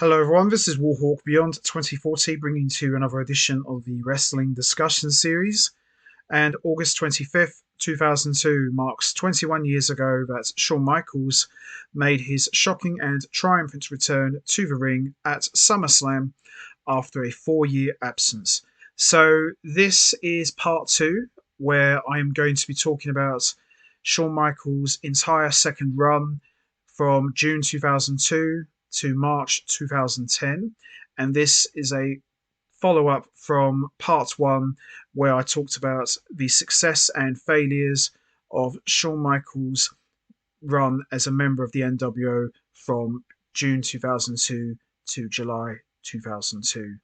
Hello everyone, this is Warhawk Beyond 2040 bringing to you another edition of the Wrestling Discussion Series. And August 25th, 2002 marks 21 years ago that Shawn Michaels made his shocking and triumphant return to the ring at SummerSlam after a 4-year absence. So this is part 2, where I am going to be talking about Shawn Michaels' entire second run from June 2002 to March 2010. And this is a follow up from part 1, where I talked about the success and failures of Shawn Michaels' run as a member of the NWO from June 2002 to July 2002.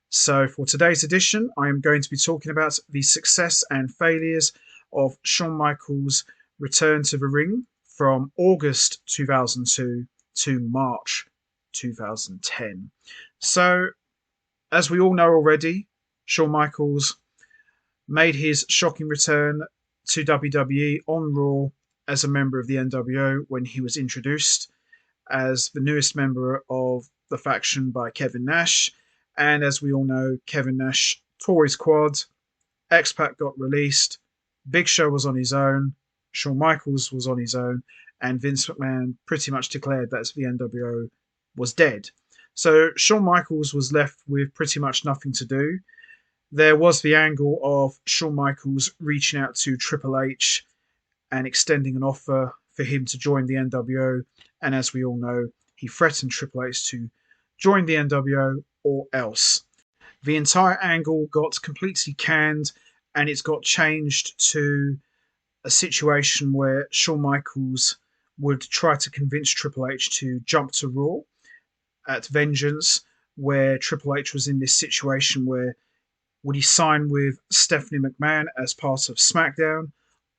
So, for today's edition, I am going to be talking about the success and failures of Shawn Michaels' return to the ring from August 2002 to March 2010. So, as we all know already, Shawn Michaels made his shocking return to WWE on Raw as a member of the NWO when he was introduced as the newest member of the faction by Kevin Nash. And as we all know, Kevin Nash tore his quad, X-Pac got released, Big Show was on his own, Shawn Michaels was on his own, and Vince McMahon pretty much declared that the NWO was dead. So Shawn Michaels was left with pretty much nothing to do. There was the angle of Shawn Michaels reaching out to Triple H and extending an offer for him to join the NWO. And as we all know, he threatened Triple H to join the NWO or else. The entire angle got completely canned and it's got changed to a situation where Shawn Michaels would try to convince Triple H to jump to Raw at Vengeance, where Triple H was in this situation where would he sign with Stephanie McMahon as part of SmackDown,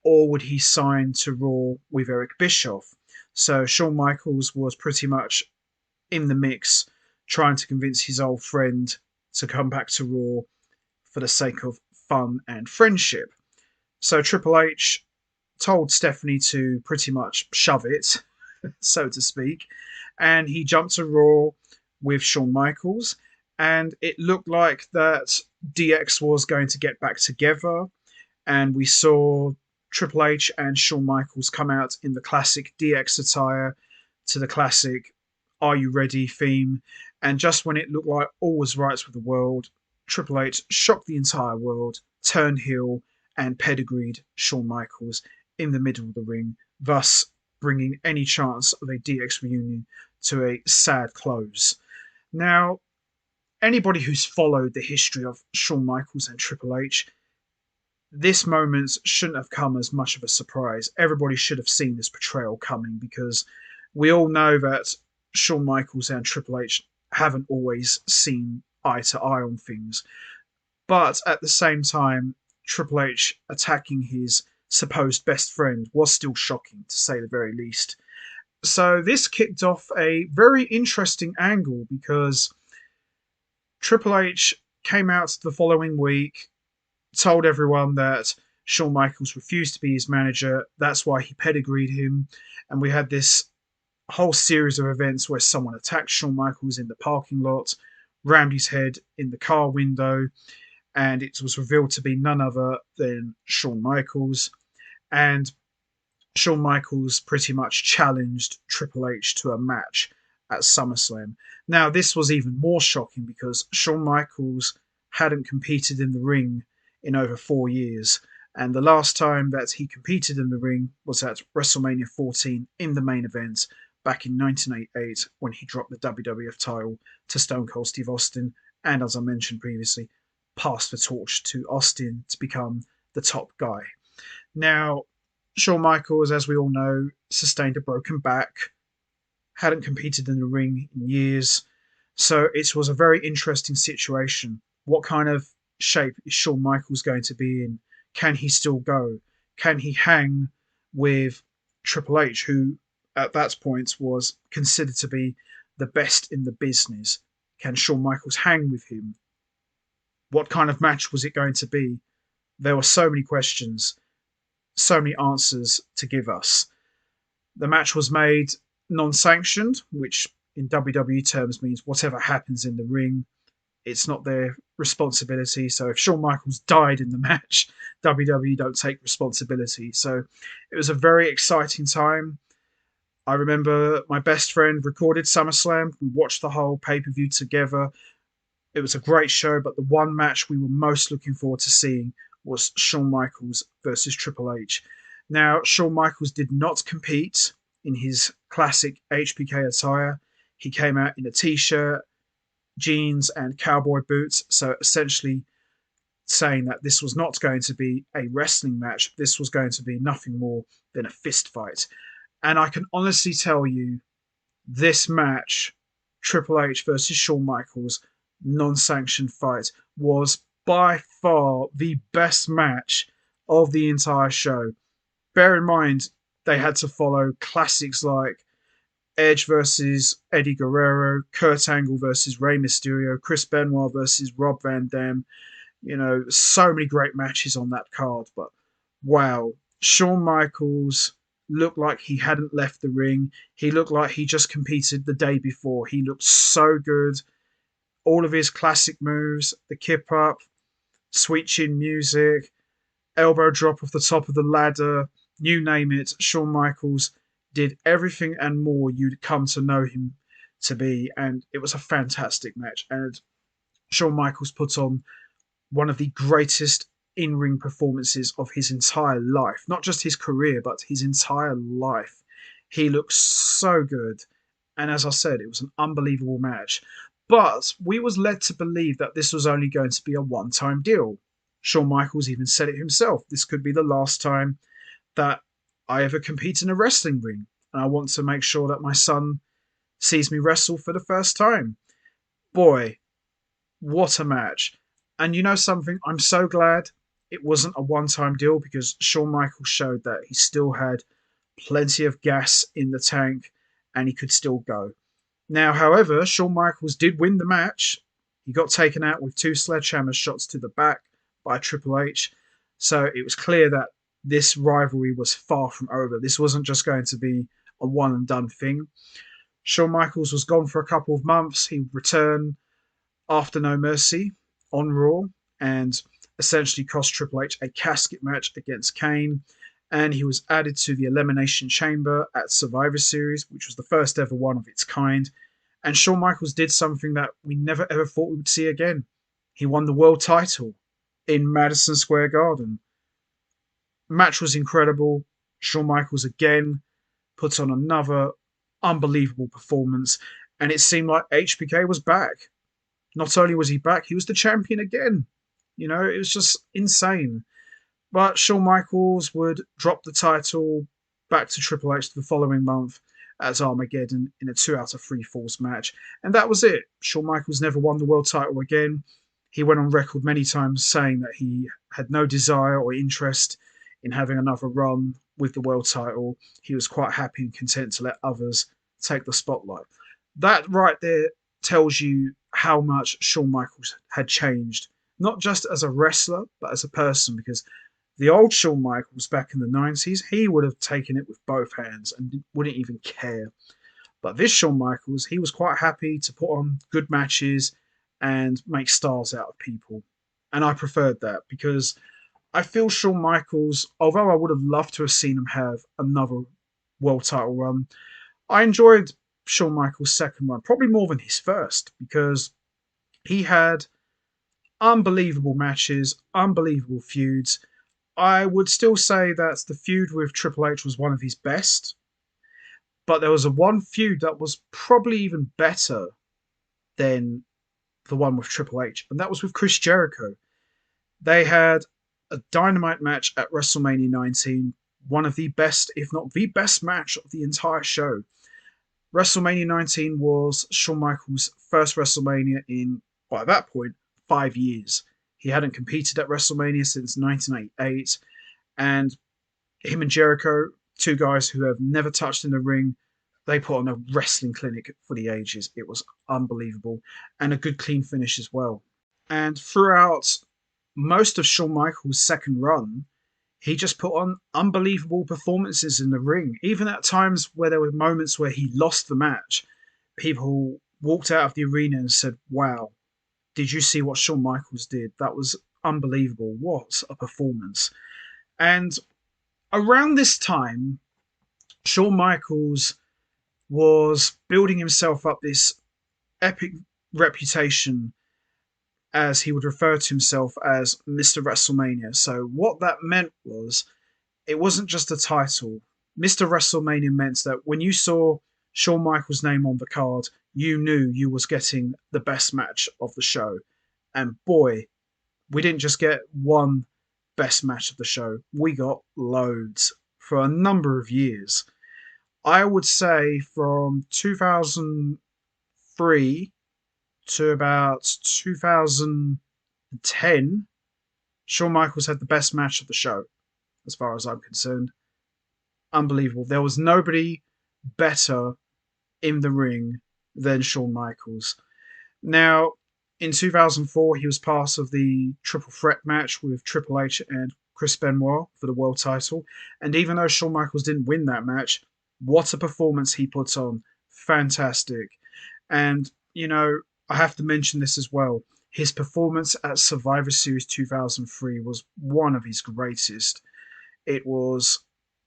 or would he sign to Raw with Eric Bischoff? So Shawn Michaels was pretty much in the mix, trying to convince his old friend to come back to Raw for the sake of fun and friendship. So Triple H told Stephanie to pretty much shove it, so to speak, and he jumped to Raw with Shawn Michaels, and it looked like that DX was going to get back together, and we saw Triple H and Shawn Michaels come out in the classic DX attire to the classic "Are You Ready" theme, and just when it looked like all was right with the world, Triple H shocked the entire world, turned heel, and pedigreed Shawn Michaels in the middle of the ring, thus bringing any chance of a DX reunion to a sad close. Now, anybody who's followed the history of Shawn Michaels and Triple H, this moment shouldn't have come as much of a surprise. Everybody should have seen this betrayal coming because we all know that Shawn Michaels and Triple H haven't always seen eye to eye on things. But at the same time, Triple H attacking his supposed best friend was still shocking, to say the very least. So this kicked off a very interesting angle because Triple H came out the following week, told everyone that Shawn Michaels refused to be his manager. That's why he pedigreed him. And we had this whole series of events where someone attacked Shawn Michaels in the parking lot, rammed his head in the car window, and it was revealed to be none other than Shawn Michaels. And Shawn Michaels pretty much challenged Triple H to a match at SummerSlam. Now, this was even more shocking because Shawn Michaels hadn't competed in the ring in over 4 years. And the last time that he competed in the ring was at WrestleMania 14 in the main event back in 1988 when he dropped the WWF title to Stone Cold Steve Austin. And as I mentioned previously, passed the torch to Austin to become the top guy. Now, Shawn Michaels, as we all know, sustained a broken back, hadn't competed in the ring in years. So it was a very interesting situation. What kind of shape is Shawn Michaels going to be in? Can he still go? Can he hang with Triple H, who at that point was considered to be the best in the business? Can Shawn Michaels hang with him? What kind of match was it going to be? There were so many questions, so many answers to give us. The match was made non-sanctioned, which in WWE terms means whatever happens in the ring, it's not their responsibility. So if Shawn Michaels died in the match, WWE don't take responsibility. So it was a very exciting time. I remember my best friend recorded SummerSlam. We watched the whole pay per view together. It was a great show, but the one match we were most looking forward to seeing was Shawn Michaels versus Triple H. Now, Shawn Michaels did not compete in his classic HBK attire. He came out in a t shirt, jeans, and cowboy boots. So essentially, saying that this was not going to be a wrestling match, this was going to be nothing more than a fist fight. And I can honestly tell you, this match, Triple H versus Shawn Michaels, non sanctioned fight, was by far the best match of the entire show. Bear in mind, they had to follow classics like Edge versus Eddie Guerrero, Kurt Angle versus Rey Mysterio, Chris Benoit versus Rob Van Dam. You know, so many great matches on that card. But wow, Shawn Michaels looked like he hadn't left the ring. He looked like he just competed the day before. He looked so good. All of his classic moves, the kip up, sweet chin music, elbow drop off the top of the ladder, you name it, Shawn Michaels did everything and more you'd come to know him to be. And it was a fantastic match. And Shawn Michaels put on one of the greatest in ring performances of his entire life. Not just his career, but his entire life. He looked so good. And as I said, it was an unbelievable match. But we was led to believe that this was only going to be a one-time deal. Shawn Michaels even said it himself. This could be the last time that I ever compete in a wrestling ring. And I want to make sure that my son sees me wrestle for the first time. Boy, what a match. And you know something? I'm so glad it wasn't a one time deal because Shawn Michaels showed that he still had plenty of gas in the tank and he could still go. Now, however, Shawn Michaels did win the match. He got taken out with two sledgehammer shots to the back by Triple H. So it was clear that this rivalry was far from over. This wasn't just going to be a one and done thing. Shawn Michaels was gone for a couple of months. He would return after No Mercy on Raw and essentially cost Triple H a casket match against Kane. And he was added to the Elimination Chamber at Survivor Series, which was the first ever one of its kind. And Shawn Michaels did something that we never ever thought we would see again. He won the world title in Madison Square Garden. Match was incredible. Shawn Michaels again puts on another unbelievable performance, and it seemed like HBK was back. Not only was he back, he was the champion again. You know, it was just insane. But Shawn Michaels would drop the title back to Triple H the following month at Armageddon in a 2 out of 3 falls match. And that was it. Shawn Michaels never won the world title again. He went on record many times saying that he had no desire or interest in having another run with the world title. He was quite happy and content to let others take the spotlight. That right there tells you how much Shawn Michaels had changed, not just as a wrestler, but as a person, because the old Shawn Michaels back in the 90s, he would have taken it with both hands and wouldn't even care. But this Shawn Michaels, he was quite happy to put on good matches and make stars out of people. And I preferred that because I feel Shawn Michaels, although I would have loved to have seen him have another world title run, I enjoyed Shawn Michaels' second run, probably more than his first, because he had unbelievable matches, unbelievable feuds. I would still say that the feud with Triple H was one of his best, but there was a one feud that was probably even better than the one with Triple H, and that was with Chris Jericho. They had a dynamite match at WrestleMania 19, one of the best, if not the best match of the entire show. WrestleMania 19 was Shawn Michaels' first WrestleMania in, by that point, 5 years. He hadn't competed at WrestleMania since 1988, and him and Jericho, two guys who have never touched in the ring, they put on a wrestling clinic for the ages. It was unbelievable, and a good clean finish as well. And throughout most of Shawn Michaels' second run, he just put on unbelievable performances in the ring. Even at times where there were moments where he lost the match, people walked out of the arena and said, "Wow, did you see what Shawn Michaels did? That was unbelievable. What a performance." And around this time, Shawn Michaels was building himself up this epic reputation, as he would refer to himself as Mr. WrestleMania. So, what that meant was it wasn't just a title. Mr. WrestleMania meant that when you saw Shawn Michaels' name on the card, you knew you was getting the best match of the show. And boy, we didn't just get one best match of the show. We got loads for a number of years. I would say from 2003 to about 2010, Shawn Michaels had the best match of the show, as far as I'm concerned. Unbelievable. There was nobody better in the ring than Shawn Michaels. Now, in 2004, he was part of the triple threat match with Triple H and Chris Benoit for the world title. And even though Shawn Michaels didn't win that match, what a performance he put on. Fantastic. And, I have to mention this as well. His performance at Survivor Series 2003 was one of his greatest. It was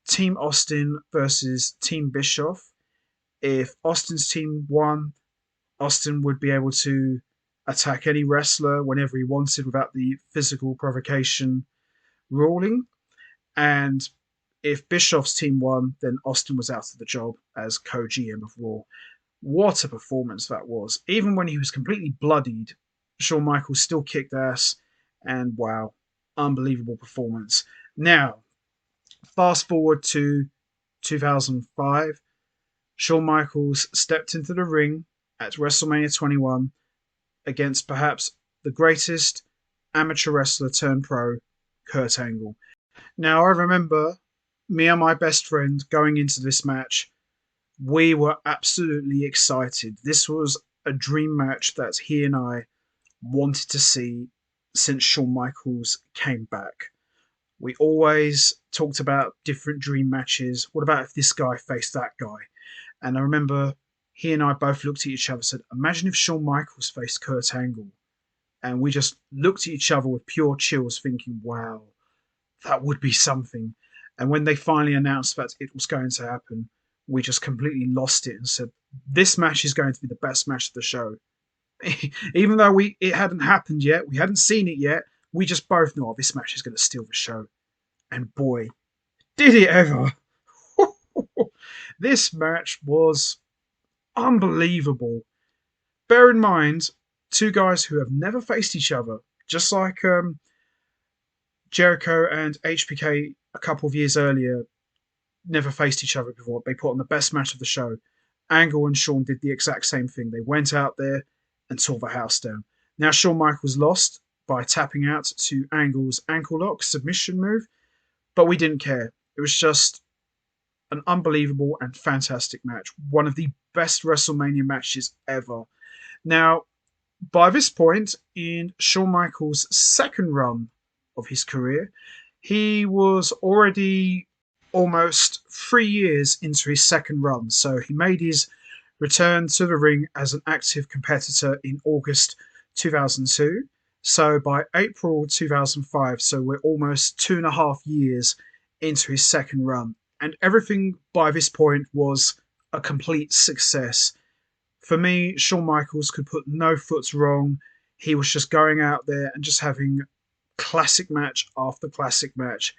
Team Austin versus Team Bischoff. If Austin's team won, Austin would be able to attack any wrestler whenever he wanted without the physical provocation ruling. And if Bischoff's team won, then Austin was out of the job as co-GM of Raw. What a performance that was. Even when he was completely bloodied, Shawn Michaels still kicked ass. And wow, unbelievable performance. Now, fast forward to 2005. Shawn Michaels stepped into the ring at WrestleMania 21 against perhaps the greatest amateur wrestler turned pro, Kurt Angle. Now, I remember me and my best friend going into this match. We were absolutely excited. This was a dream match that he and I wanted to see since Shawn Michaels came back. We always talked about different dream matches. What about if this guy faced that guy? And I remember he and I both looked at each other and said, imagine if Shawn Michaels faced Kurt Angle. And we just looked at each other with pure chills, thinking, wow, that would be something. And when they finally announced that it was going to happen, we just completely lost it and said, this match is going to be the best match of the show. Even though it hadn't happened yet, we hadn't seen it yet, we just both know, oh, this match is going to steal the show. And boy, did it ever. This match was unbelievable. Bear in mind, two guys who have never faced each other, just like Jericho and HBK a couple of years earlier, never faced each other before. They put on the best match of the show. Angle and Shawn did the exact same thing. They went out there and tore the house down. Now Shawn Michaels lost by tapping out to Angle's ankle lock submission move, but we didn't care. It was just an unbelievable and fantastic match. One of the best WrestleMania matches ever. Now, by this point, in Shawn Michaels' second run of his career, he was already almost 3 years into his second run. So he made his return to the ring as an active competitor in August 2002. So by April 2005, so we're almost 2.5 years into his second run. And everything by this point was a complete success. For me, Shawn Michaels could put no foot wrong. He was just going out there and just having classic match after classic match.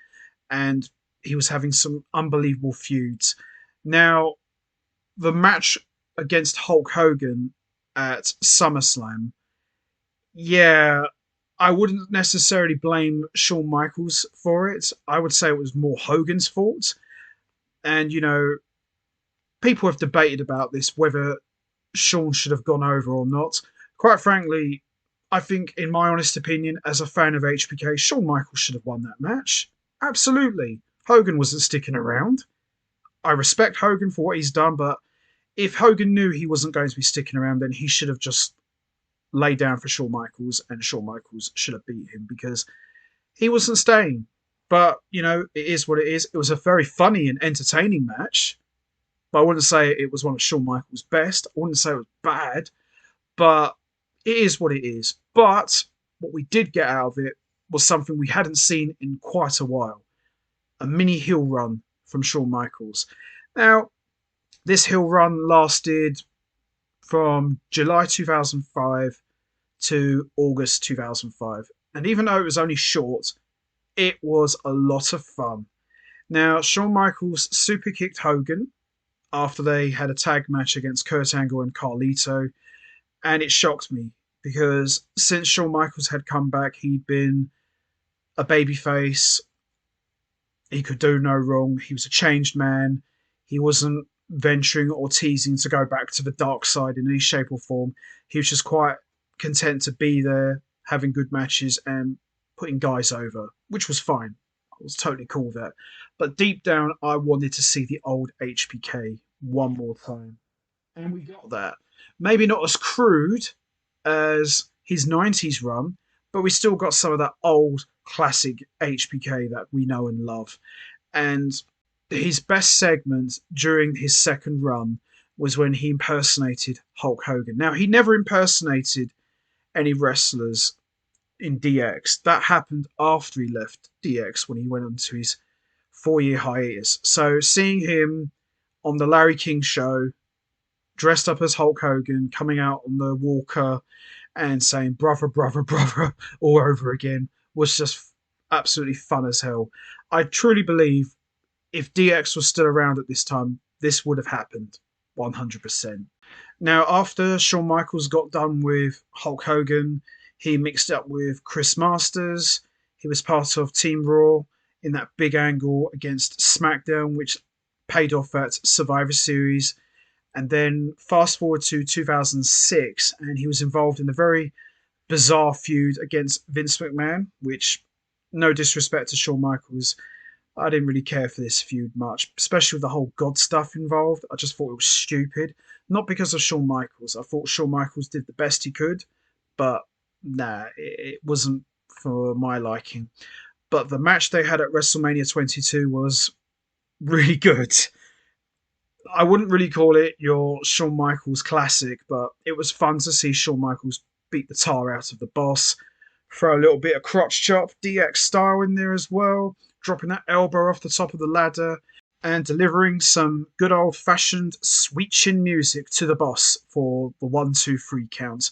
And he was having some unbelievable feuds. Now, the match against Hulk Hogan at SummerSlam, yeah, I wouldn't necessarily blame Shawn Michaels for it. I would say it was more Hogan's fault. And, people have debated about this, whether Shawn should have gone over or not. Quite frankly, I think, in my honest opinion, as a fan of HBK, Shawn Michaels should have won that match. Absolutely. Hogan wasn't sticking around. I respect Hogan for what he's done, but if Hogan knew he wasn't going to be sticking around, then he should have just laid down for Shawn Michaels, and Shawn Michaels should have beat him because he wasn't staying. But, it is what it is. It was a very funny and entertaining match. but I wouldn't say it was one of Shawn Michaels' best. I wouldn't say it was bad, but it is what it is. But what we did get out of it was something we hadn't seen in quite a while, a mini heel run from Shawn Michaels. Now, this heel run lasted from July 2005 to August 2005. And even though it was only short, it was a lot of fun. Now, Shawn Michaels super kicked Hogan after they had a tag match against Kurt Angle and Carlito, and it shocked me because since Shawn Michaels had come back, he'd been a babyface. He could do no wrong. He was a changed man. He wasn't venturing or teasing to go back to the dark side in any shape or form. He was just quite content to be there, having good matches and putting guys over, which was fine. I was totally cool with that. But deep down, I wanted to see the old HBK one more time. And we got that. Maybe not as crude as his 90s run, but we still got some of that old classic HBK that we know and love. And his best segment during his second run was when he impersonated Hulk Hogan. Now, he never impersonated any wrestlers in DX. That happened after he left DX when he went on to his 4-year hiatus. So seeing him on the Larry King show, dressed up as Hulk Hogan, coming out on the walker and saying brother, brother, brother all over again was just absolutely fun as hell. I truly believe if DX was still around at this time, this would have happened 100%. Now, after Shawn Michaels got done with Hulk Hogan, he mixed up with Chris Masters. He was part of Team Raw in that big angle against SmackDown, which paid off at Survivor Series. And then fast forward to 2006, and he was involved in a very bizarre feud against Vince McMahon, which, no disrespect to Shawn Michaels, I didn't really care for this feud much, especially with the whole God stuff involved. I just thought it was stupid. Not because of Shawn Michaels. I thought Shawn Michaels did the best he could, but nah, it wasn't for my liking. But the match they had at WrestleMania 22 was really good. I wouldn't really call it your Shawn Michaels classic, but it was fun to see Shawn Michaels beat the tar out of the boss, throw a little bit of crotch chop, DX style in there as well, dropping that elbow off the top of the ladder, and delivering some good old fashioned sweet chin music to the boss for the 1, 2, 3 count.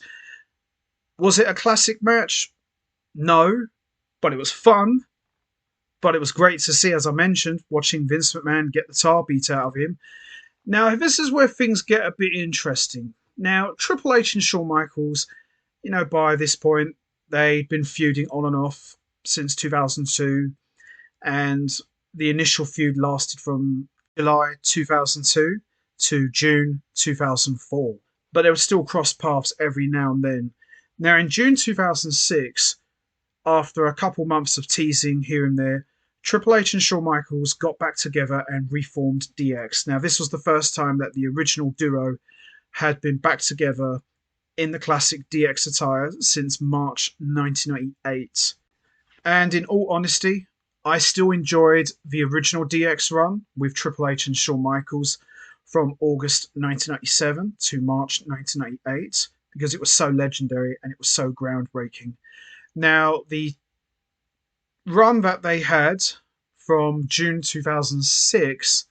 Was it a classic match? No, but it was fun. But it was great to see, as I mentioned, watching Vince McMahon get the tar beat out of him. Now, this is where things get a bit interesting. Now, Triple H and Shawn Michaels, by this point, they'd been feuding on and off since 2002, and the initial feud lasted from July 2002 to June 2004. But they would still cross paths every now and then. Now, in June 2006, after a couple months of teasing here and there, Triple H and Shawn Michaels got back together and reformed DX. Now, this was the first time that the original duo had been back together in the classic DX attire since March 1998. And in all honesty, I still enjoyed the original DX run with Triple H and Shawn Michaels from August 1997 to March 1998 because it was so legendary and it was so groundbreaking. Now, the run that they had from June 2006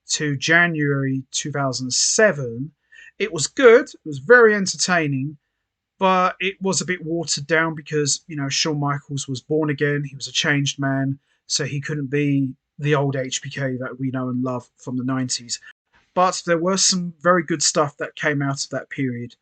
to January 2007, it was good. It was very entertaining, but it was a bit watered down because, Shawn Michaels was born again. He was a changed man, so he couldn't be the old HBK that we know and love from the 90s. But there were some very good stuff that came out of that period.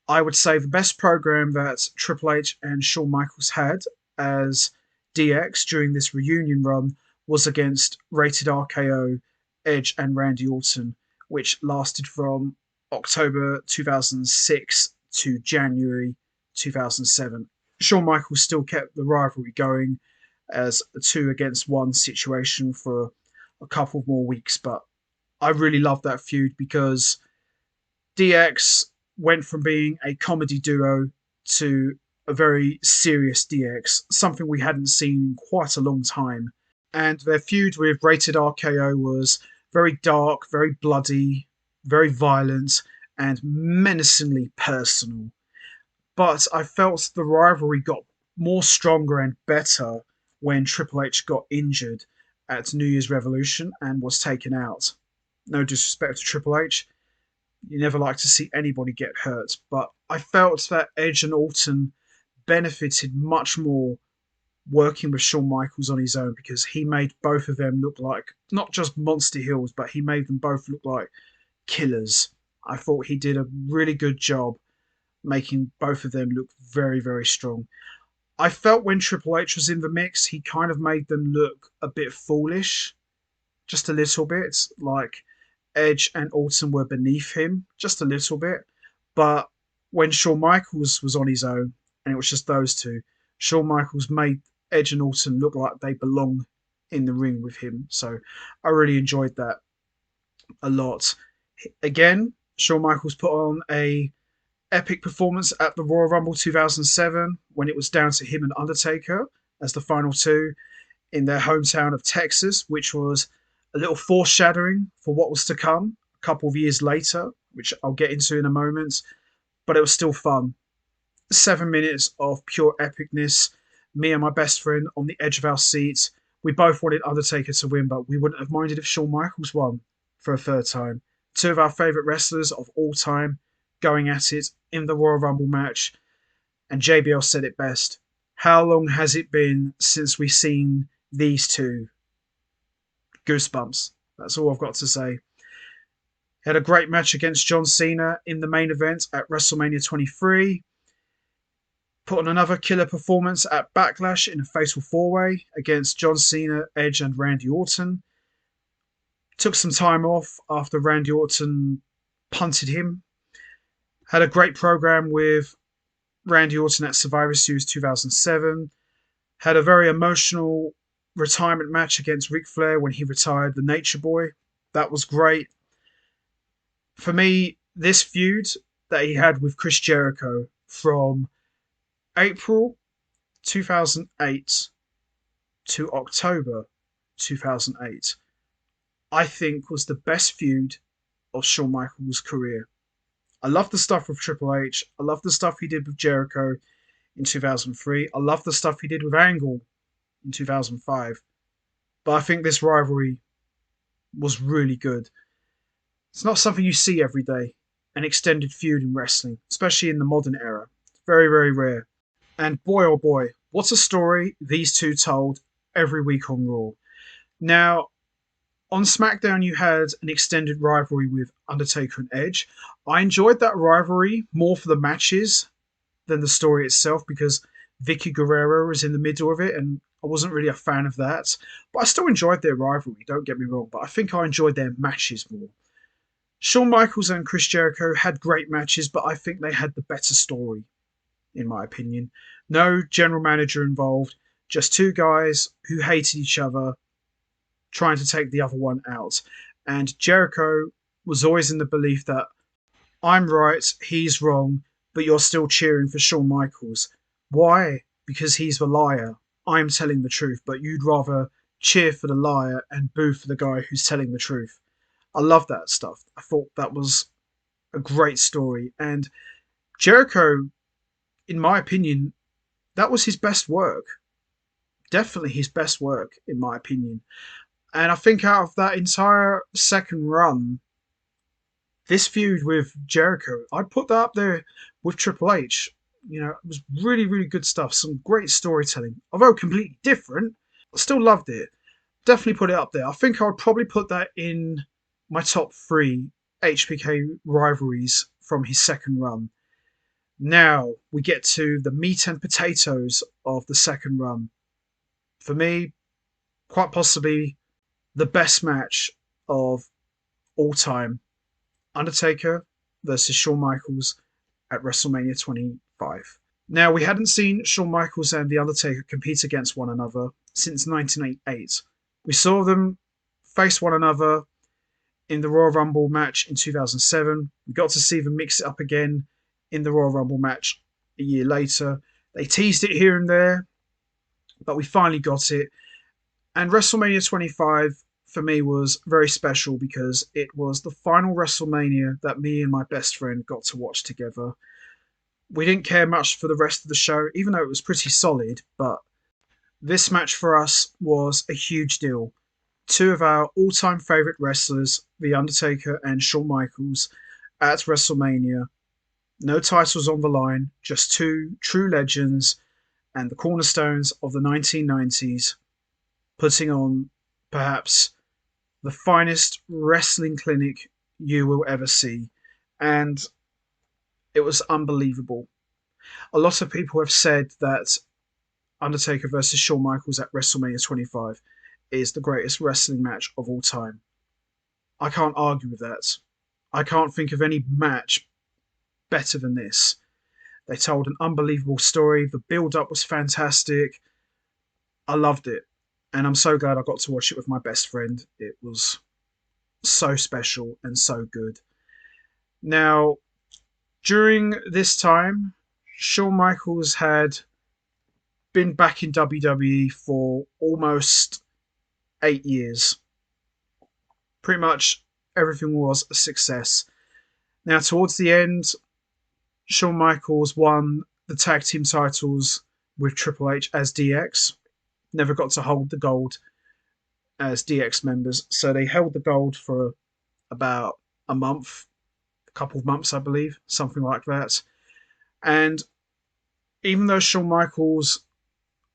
I would say the best program that Triple H and Shawn Michaels had as DX during this reunion run was against Rated RKO, Edge, and Randy Orton, which lasted from October 2006 to January 2007. Shawn Michaels still kept the rivalry going as a 2-against-1 situation for a couple more weeks, but I really love that feud because DX went from being a comedy duo to a very serious DX, something we hadn't seen in quite a long time. And their feud with Rated RKO was very dark, very bloody, very violent, and menacingly personal. But I felt the rivalry got more stronger and better when Triple H got injured at New Year's Revolution and was taken out. No disrespect to Triple H, you never like to see anybody get hurt, but I felt that Edge and Orton benefited much more working with Shawn Michaels on his own because he made both of them look like not just monster heels, but he made them both look like killers. I thought he did a really good job making both of them look very, very strong. I felt when Triple H was in the mix, he kind of made them look a bit foolish, just a little bit. Like Edge and Orton were beneath him, just a little bit. But when Shawn Michaels was on his own, and it was just those two, Shawn Michaels made Edge and Orton look like they belong in the ring with him. So I really enjoyed that a lot. Again, Shawn Michaels put on a epic performance at the Royal Rumble 2007 when it was down to him and Undertaker as the final two in their hometown of Texas, which was a little foreshadowing for what was to come a couple of years later, which I'll get into in a moment. But it was still fun. 7 minutes of pure epicness. Me and my best friend on the edge of our seats. We both wanted Undertaker to win, but we wouldn't have minded if Shawn Michaels won for a third time. Two of our favourite wrestlers of all time going at it in the Royal Rumble match. And JBL said it best. How long has it been since we've seen these two? Goosebumps. That's all I've got to say. Had a great match against John Cena in the main event at WrestleMania 23. Put on another killer performance at Backlash in a fatal four-way against John Cena, Edge, and Randy Orton. Took some time off after Randy Orton punted him. Had a great program with Randy Orton at Survivor Series 2007. Had a very emotional retirement match against Ric Flair when he retired the Nature Boy. That was great. For me, this feud that he had with Chris Jericho from April 2008 to October 2008, I think was the best feud of Shawn Michaels' career. I love the stuff with Triple H. I love the stuff he did with Jericho in 2003. I love the stuff he did with Angle in 2005. But I think this rivalry was really good. It's not something you see every day, an extended feud in wrestling, especially in the modern era. It's very, very rare. And boy, oh boy, what a story these two told every week on Raw. Now, on SmackDown, you had an extended rivalry with Undertaker and Edge. I enjoyed that rivalry more for the matches than the story itself because Vicky Guerrero was in the middle of it and I wasn't really a fan of that. But I still enjoyed their rivalry, don't get me wrong, but I think I enjoyed their matches more. Shawn Michaels and Chris Jericho had great matches, but I think they had the better story, in my opinion. No general manager involved, just two guys who hated each other trying to take the other one out. And Jericho was always in the belief that I'm right, he's wrong, but you're still cheering for Shawn Michaels. Why? Because he's the liar. I'm telling the truth, but you'd rather cheer for the liar and boo for the guy who's telling the truth. I love that stuff. I thought that was a great story. And Jericho, in my opinion, that was his best work. Definitely his best work, in my opinion. And I think out of that entire second run, this feud with Jericho, I'd put that up there with Triple H. You know, it was really, really good stuff. Some great storytelling. Although completely different, I still loved it. Definitely put it up there. I think I would probably put that in my top three HBK rivalries from his second run. Now we get to the meat and potatoes of the second run. For me, quite possibly the best match of all time. Undertaker versus Shawn Michaels at WrestleMania 25. Now, we hadn't seen Shawn Michaels and The Undertaker compete against one another since 1988. We saw them face one another in the Royal Rumble match in 2007. We got to see them mix it up again in the Royal Rumble match a year later. They teased it here and there, but we finally got it. And WrestleMania 25 for me was very special because it was the final WrestleMania that me and my best friend got to watch together. We didn't care much for the rest of the show, even though it was pretty solid, but this match for us was a huge deal. Two of our all time favourite wrestlers, The Undertaker and Shawn Michaels, at WrestleMania. No titles on the line, just two true legends and the cornerstones of the 1990s, putting on perhaps the finest wrestling clinic you will ever see. And it was unbelievable. A lot of people have said that Undertaker versus Shawn Michaels at WrestleMania 25 is the greatest wrestling match of all time. I can't argue with that. I can't think of any match better than this. They told an unbelievable story. The build up was fantastic. I loved it. And I'm so glad I got to watch it with my best friend. It was so special and so good. Now, during this time, Shawn Michaels had been back in WWE for almost 8 years. Pretty much everything was a success. Now, towards the end, Shawn Michaels won the tag team titles with Triple H as DX. Never got to hold the gold as DX members. So they held the gold for about a month, a couple of months, I believe, something like that. And even though Shawn Michaels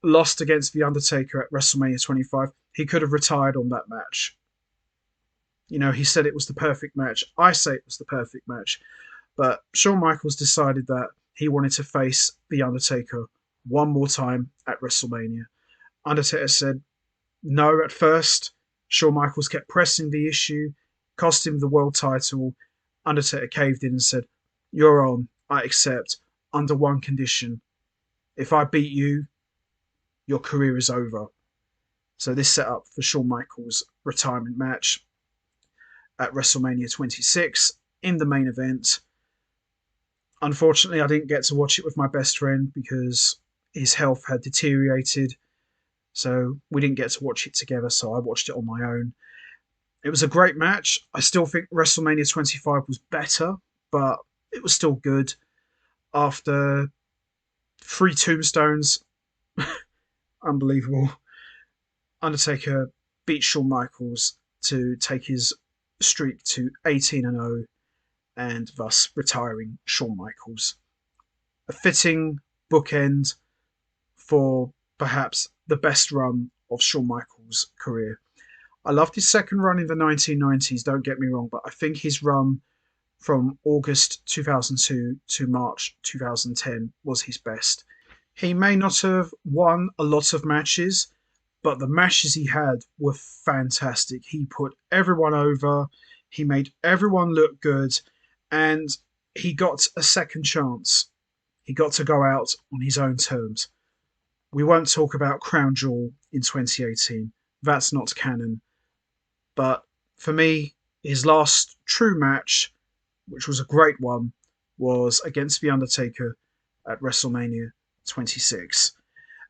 lost against The Undertaker at WrestleMania 25, he could have retired on that match. You know, he said it was the perfect match. I say it was the perfect match. But Shawn Michaels decided that he wanted to face The Undertaker one more time at WrestleMania. Undertaker said no at first. Shawn Michaels kept pressing the issue, cost him the world title. Undertaker caved in and said, "You're on, I accept, under one condition. If I beat you, your career is over." So this set up for Shawn Michaels' retirement match at WrestleMania 26 in the main event. Unfortunately, I didn't get to watch it with my best friend because his health had deteriorated. So we didn't get to watch it together, so I watched it on my own. It was a great match. I still think WrestleMania 25 was better, but it was still good. After three tombstones, unbelievable. Undertaker beat Shawn Michaels to take his streak to 18-0 and thus retiring Shawn Michaels. A fitting bookend for perhaps the best run of Shawn Michaels' career. I loved his second run in the 1990s, don't get me wrong, but I think his run from August 2002 to March 2010 was his best. He may not have won a lot of matches, but the matches he had were fantastic. He put everyone over, he made everyone look good, and he got a second chance. He got to go out on his own terms. We won't talk about Crown Jewel in 2018. That's not canon. But for me, his last true match, which was a great one, was against The Undertaker at WrestleMania 26.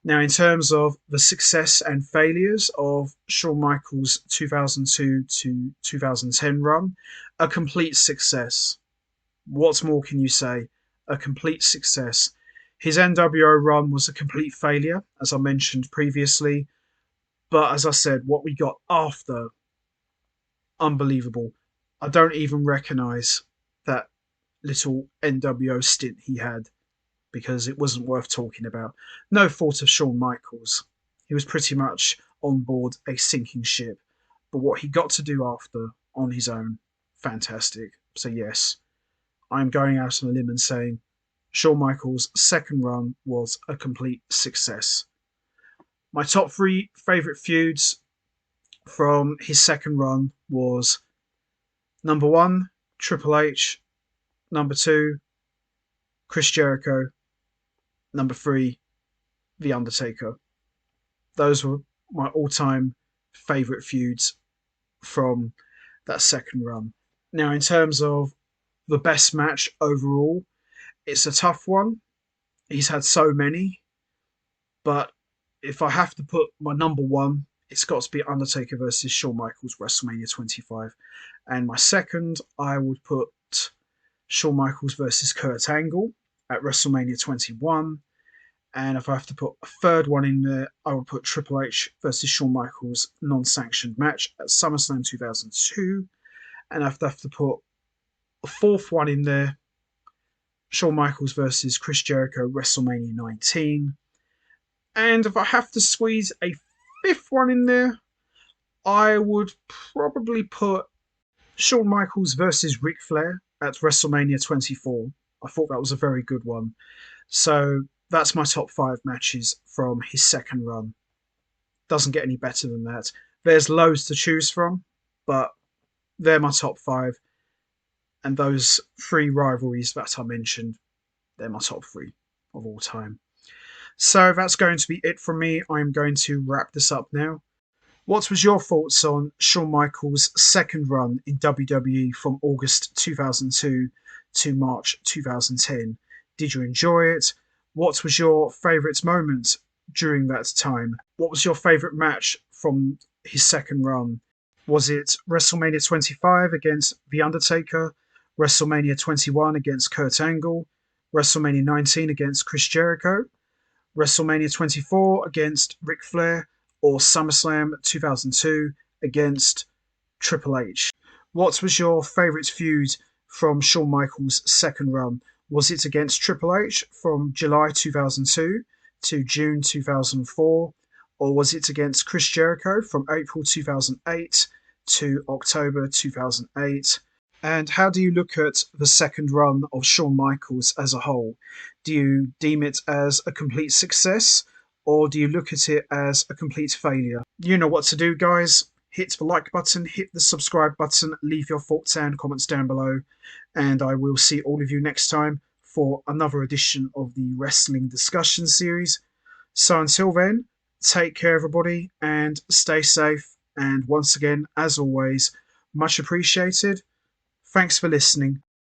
Now, in terms of the success and failures of Shawn Michaels' 2002 to 2010 run, a complete success. What more can you say? A complete success. His NWO run was a complete failure, as I mentioned previously. But as I said, what we got after, unbelievable. I don't even recognise that little NWO stint he had because it wasn't worth talking about. No fault of Shawn Michaels. He was pretty much on board a sinking ship. But what he got to do after on his own, fantastic. So yes, I'm going out on a limb and saying Shawn Michaels' second run was a complete success. My top three favourite feuds from his second run was number one, Triple H, number two, Chris Jericho, number three, The Undertaker. Those were my all-time favourite feuds from that second run. Now, in terms of the best match overall, it's a tough one. He's had so many, but if I have to put my number one, it's got to be Undertaker versus Shawn Michaels, WrestleMania 25. And my second, I would put Shawn Michaels versus Kurt Angle at WrestleMania 21. And if I have to put a third one in there, I would put Triple H versus Shawn Michaels non-sanctioned match at SummerSlam 2002. And if I have to put a fourth one in there, Shawn Michaels versus Chris Jericho, WrestleMania 19. And if I have to squeeze a fifth one in there, I would probably put Shawn Michaels versus Ric Flair at WrestleMania 24. I thought that was a very good one. So that's my top 5 matches from his second run. Doesn't get any better than that. There's loads to choose from, but they're my top 5. And those 3 rivalries that I mentioned, they're my top 3 of all time. So that's going to be it from me. I'm going to wrap this up now. What was your thoughts on Shawn Michaels' second run in WWE from August 2002 to March 2010? Did you enjoy it? What was your favourite moment during that time? What was your favourite match from his second run? Was it WrestleMania 25 against The Undertaker, WrestleMania 21 against Kurt Angle, WrestleMania 19 against Chris Jericho, WrestleMania 24 against Ric Flair, or SummerSlam 2002 against Triple H? What was your favourite feud from Shawn Michaels' second run? Was it against Triple H from July 2002 to June 2004? Or was it against Chris Jericho from April 2008 to October 2008? And how do you look at the second run of Shawn Michaels as a whole? Do you deem it as a complete success, or do you look at it as a complete failure? You know what to do, guys. Hit the like button, hit the subscribe button, leave your thoughts and comments down below, and I will see all of you next time for another edition of the Wrestling Discussion Series. So until then, take care, everybody, and stay safe. And once again, as always, much appreciated. Thanks for listening.